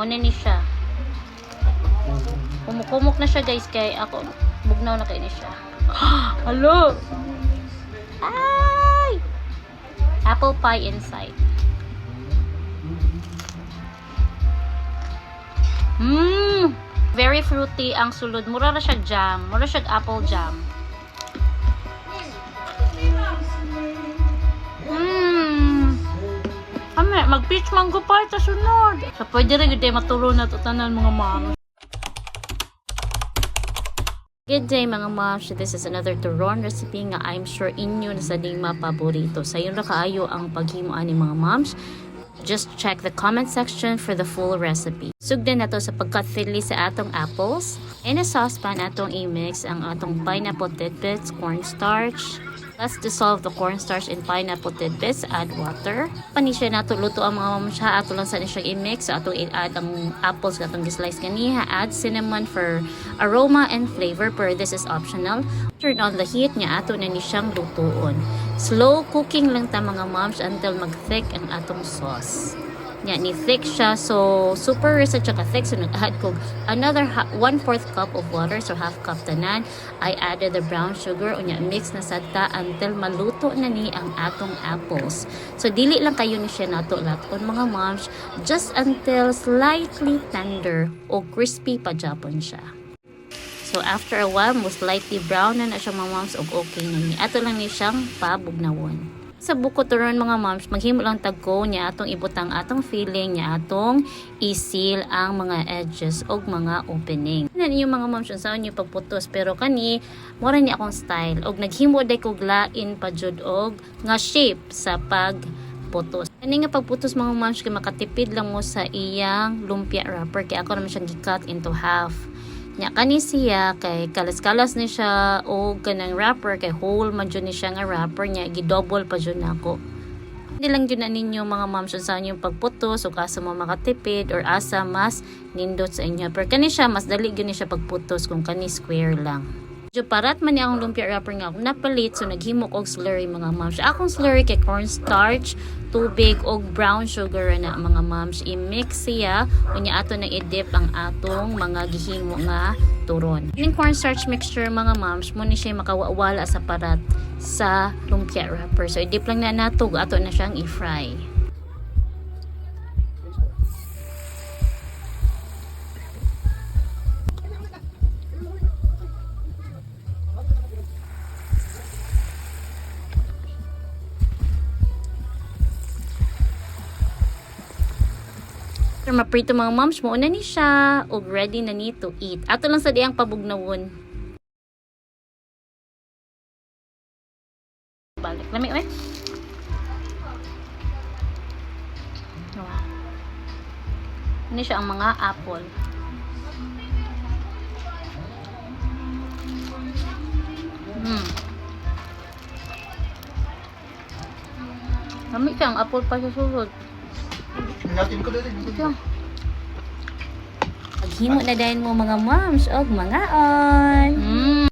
Una ni siya. Kumuk na siya guys kay ako. Bugnaw na kayo ni siya. Hello! Ay! Apple pie inside. Very fruity ang sulod. Mura na siya jam. Mura siya apple jam. Mag-peach mango pie sa sunod. So, pwede rin yung matulog na tutanan mga mom. Good day mga moms. This is another turon recipe nga I'm sure inyo na sa ding mapaborito. Sa yun na kaayo ang paghimuan ni mga moms. Just check the comment section for the full recipe. Sugdan na to sa pagkatili sa atong apples. In a saucepan atong i-mix ang atong pineapple tidbits, cornstarch. Let's dissolve the cornstarch in pineapple tidbits. Add water. Panisya na ito luto ang mga mamsya. Ato lang sa siya i-mix. So, ato i-add ang apples na itong slice ganiha. Add cinnamon for aroma and flavor. Pero this is optional. Turn on the heat niya. Ato na ni siyang lutoon. Slow cooking lang ta mga moms until mag-thick ang atong sauce. Nya ni thick siya, so super rich at saka thick. So nag-add ko another 1/4 cup of water, so half cup tanan. I added the brown sugar, unya mix na sadta until maluto na ni ang atong apples. So dili lang kayo ni siya nato laton mga moms, just until slightly tender o crispy pa japon siya. So after a while, most lightly brown na siya mga moms, og okay na ni. Ato lang ni siyang pabugnawon. Sa buko turon mga moms, maghimo lang tagko niya atong ibutang atong filling niya atong i-seal ang mga edges og mga opening. Nan inyo mga moms unsa inyo pagputos, pero kani mura ni akong style og naghimo day kog lain pa jud og nga shape sa pagputos. Kani nga pagputos mga moms kay makatipid lang mo sa iyang lumpia wrapper kay ako naman siyang gi-cut into half. Nya kani siya kay kalas-kalas ni siya o kanang wrapper kay whole man jud ni siya nga wrapper nya gi-double pa jud nako. Hindi lang jud na ninyo mga moms sa inyo pagputos o asa mo makatipid or asa mas nindot sa inyo. Pero kani siya mas dali gyud ni siya pagputos kung kani square lang. Jo parat man ni akong lumpia wrapper nga akong napalit, so naghimo og slurry mga moms. Akong slurry kay cornstarch, tubig og brown sugar na mga moms. I-mix siya unya ato na i-dip ang atong mga gihimo nga turon. Yung cornstarch mixture mga moms mo ni siya makawawala sa parat sa lumpia wrapper. So i-dip lang na nato, ato na siyang i-fry. Maprito mga moms, mo na ni siya og ready na ni to eat. Ato lang sa diyang pabugnawon. Balik lami oy. Ini siya ang mga apple. Lami siya ang apple pa sa sulod. Natin ko din. Paghimo na dahil mo mga moms og mga on.